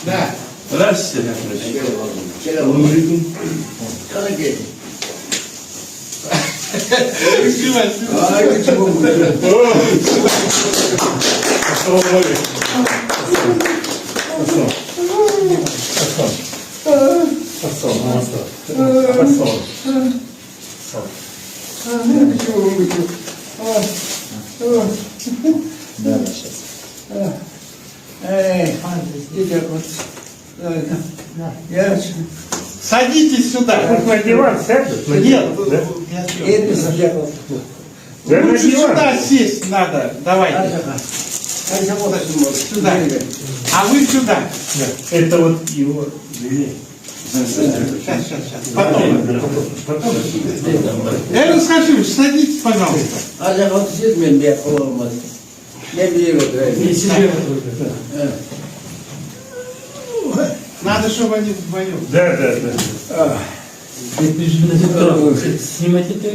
Да. Здравствуйте. Садитесь сюда. На диван сядут? Нет, Да на лучше диван. сюда сесть надо. Давайте. Сюда. А вы сюда. Это вот его две. Сейчас. Потом. Эрнст Хашимович, садитесь, пожалуйста. Надо, чтобы они вдвоем. Да. Снимать это?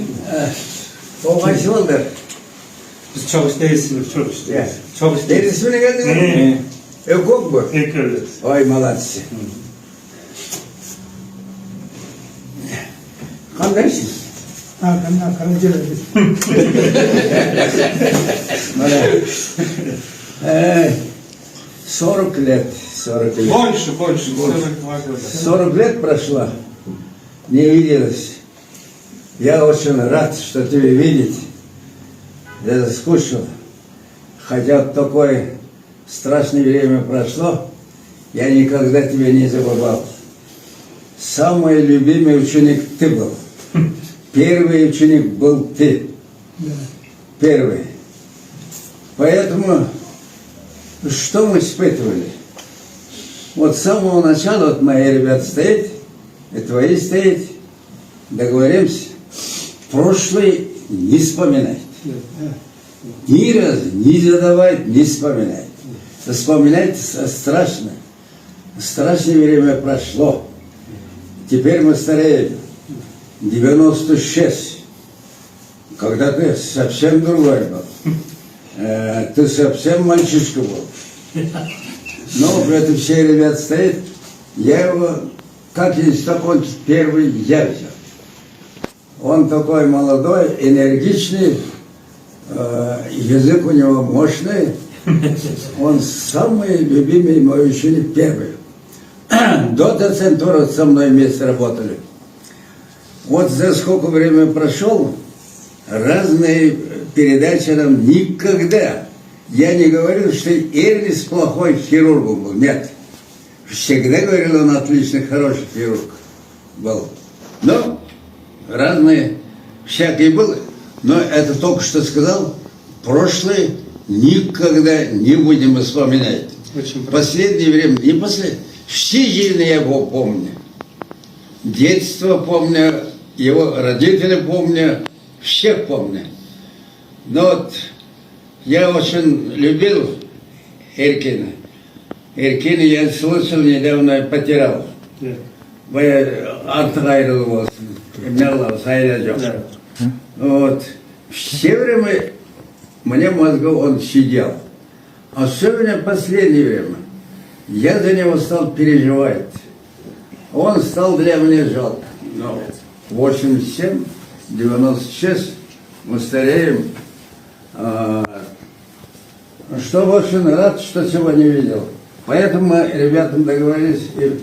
Çok isteyiz. Çok isteyiz. Çok isteyiz. Neresine geldin? Yok mu? Ekürüz. Ay молодцы. Kardeşim. Э, 40 лет. Больше. 42 года. 40 лет прошло, не виделось. Я очень рад, что тебя видеть. Я заскучил. Хотя такое страшное время прошло, я никогда тебя не забывал. Самый любимый ученик ты был. Первый ученик был ты. Первый. Поэтому что мы испытывали? Вот с самого начала, вот мои ребята стоят, и твои стоят, договоримся, прошлый не вспоминать. Ни разу не задавать, не вспоминать. Вспоминать страшно. Страшное время прошло. Теперь мы стареем. 96. Когда ты совсем другой был. Ты совсем мальчишка был. Но это все ребята стоят. Я его, как институт первый, я взял. Он такой молодой, энергичный, язык у него мощный. Он самый любимый мой ученик первый. До доцентура со мной вместе работали. Вот за сколько времени прошел, разные передачи нам никогда. Я не говорил, что Эрнст плохой хирургом был. Нет. Всегда говорил, он отличный, хороший хирург был. Но разные, всякие были. Но это только что сказал, прошлое никогда не будем вспоминать. Последнее время, не последнее, всю жизнь я его помню. Детство помню, его родители помню, всех помню. Но вот я очень любил Эркина. Эркина я слышал, недавно потерял. Artık ayrılmaz. Ne Allah sayılacak. Вот. Все время мне мозгов он сидел. Особенно в последнее время. Я за него стал переживать. Он стал для меня жалко. Но 87, 96, мы стареем. Что очень рад, что сегодня видел. Поэтому мы ребятам договорились. И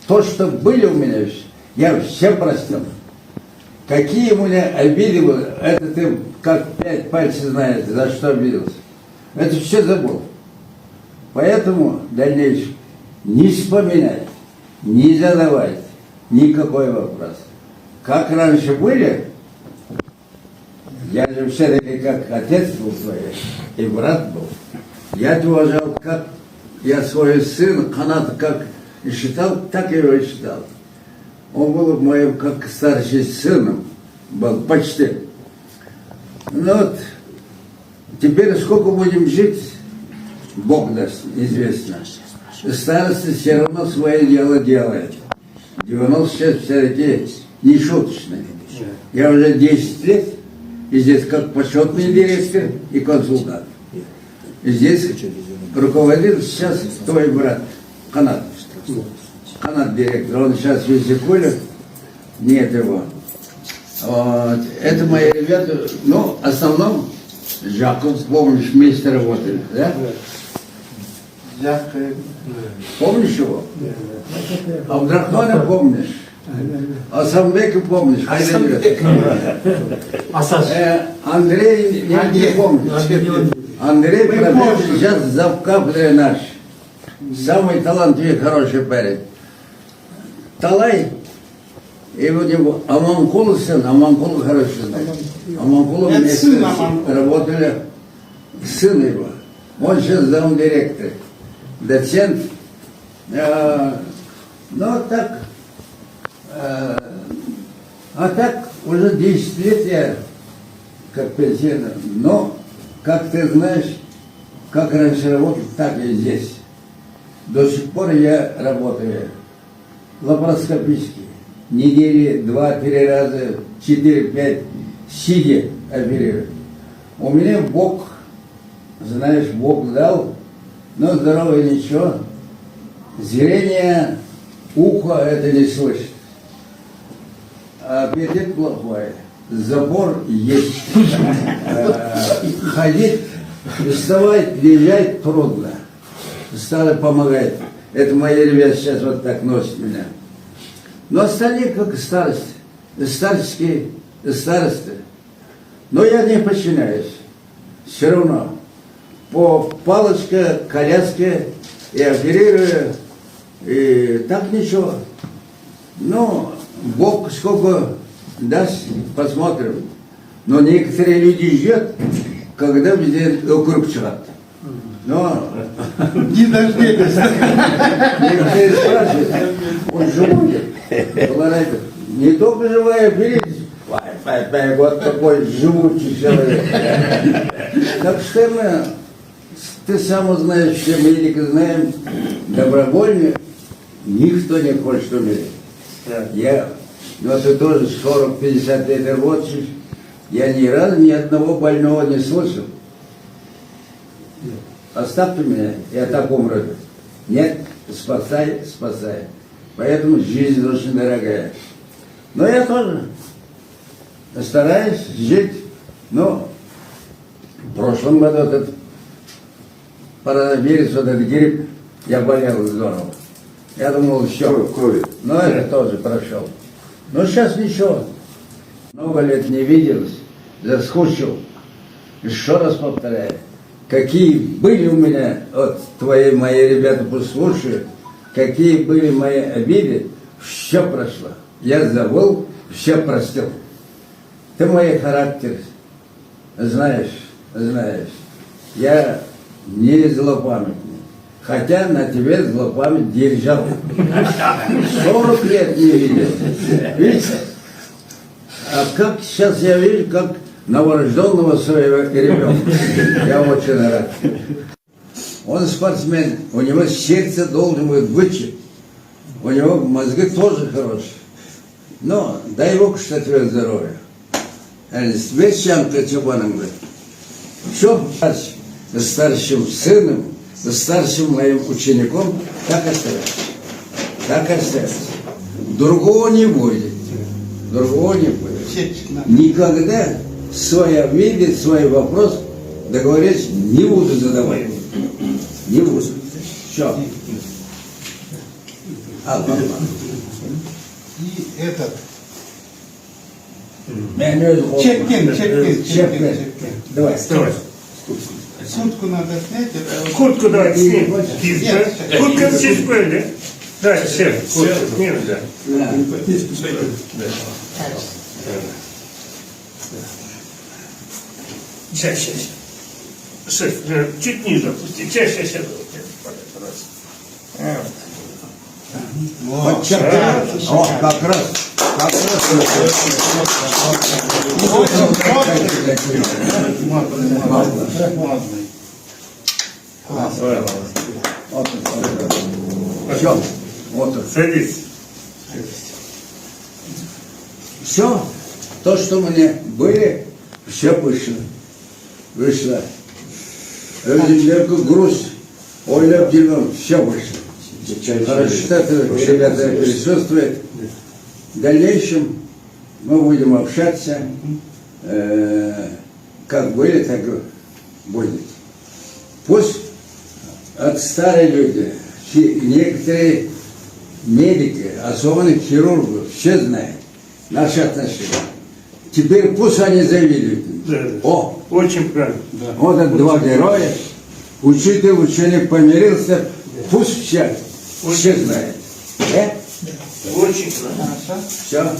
то, что были у меня, я всем простил. Какие у меня обиды были, это ты как 5 пальцев знаешь, за что обиделся. Это все забыл. Поэтому в дальнейшем не вспоминать, не задавать никакой вопрос. Как раньше были, я же все-таки как отец был твой, и брат был. Я тебя уважал, как я свой сын, Канат, как и считал, так я его и считал. Он был моим, как старший сыном, был почти. Ну вот, теперь сколько будем жить, Бог даст, известно. Старость все равно свое дело делает. 96 все-таки не шуточные. Я уже 10 лет И здесь как почетный директор и консультант. И здесь руководит сейчас твой брат, Канат. Канат директор, он сейчас в Визикуле, нет его. Вот. Это мои ребята, ну, в основном, Жаков, помнишь, вместе работали, да? Помнишь его? Абдрахмана помнишь? Асамбека помнишь? Андрей, я не помню. Андрей Пробел сейчас завкафедрой наш. Самый талантливый, хороший парень. Талай, и у него Аманкул сын, Аманкул хороший знает. Аманкул Это вместе сын Аманкула. работали, сын его. Он сейчас замдиректор, доцент. Ну так, а так уже 10 лет я как пенсионер. Но, как ты знаешь, как раньше работал, так и здесь. До сих пор я работаю лапароскопически. Недели 2-3 раза, 4-5, сидя оперирую. У меня Бог, знаешь, Бог дал, но здоровье ничего. Зрение, ухо это не слышит. Аппетит плохой. Забор есть. Ходить, вставать, бежать трудно. Стало помогать. Это мои ребята сейчас вот так носят меня. Но остальные как старость. Старческие старости. Но я не подчиняюсь. Все равно. По палочке, коляске и оперирую. И так ничего. Ну, Бог сколько даст, посмотрим. Но некоторые люди ждут, когда везде округ чат. Но Не дождетесь. некоторые спрашивают, он живой? Говорят, не только живая, берите. Вот такой живучий человек. Так что мы, ты сам знаешь, все медики знаем, добровольно никто не хочет умереть. Я, ну ты тоже 40-50 лет работаешь, я ни разу ни одного больного не слышал. Оставьте меня, я так умру. Нет, спасай, спасай. Поэтому жизнь очень дорогая. Но я тоже стараюсь жить. Но в прошлом году этот коронавирус, вот этот грипп, я болел здорово. Я думал, все. Но это тоже прошел. Но сейчас ничего. Много лет не виделось, заскучил. Еще раз повторяю. Какие были у меня, вот мои ребята послушают, какие были мои обиды, все прошло. Я забыл, все простил. Ты мой характер знаешь. Я не злопамятный. Хотя на тебе злопамять держал. 40 лет не видел. Видите? А как сейчас я вижу, как новорожденного своего ребенка. Я очень рад. Он спортсмен, у него сердце должен быть бычье. У него мозги тоже хорошие. Но дай Бог, что тебе здоровье. С вечером-то чубаном говорит. Что старшим сыном, старшим моим учеником, так остается. Так остается. Другого не будет. Другого не будет. Никогда свой обиды, свой вопрос, договориться, не буду задавать. Не буду. Все. И этот. Чекин. Давай. Сутку надо снять. Куртку давайте снимем. Куртка здесь были. Да, все. Куртку снимем, да. Сейчас. Шеф, чуть ниже опусти. Сейчас. Подчеркни. О, как раз. Все. Вот. Садись. Все. То, что мне были, Все вышло. Вышло. Özümlerki груз, ойлап жүрген, все вышло. Хорошо, что это, ребята присутствуют. В дальнейшем мы будем общаться, как были, так и будет. Пусть от старые люди, некоторые медики, особенно хирургы, все знают наши отношения. Теперь пусть они завидуют. Да, да. О, Очень правильно. вот это два героя. Учитель, ученик помирился. Пусть все знают. Очень правильно. Все.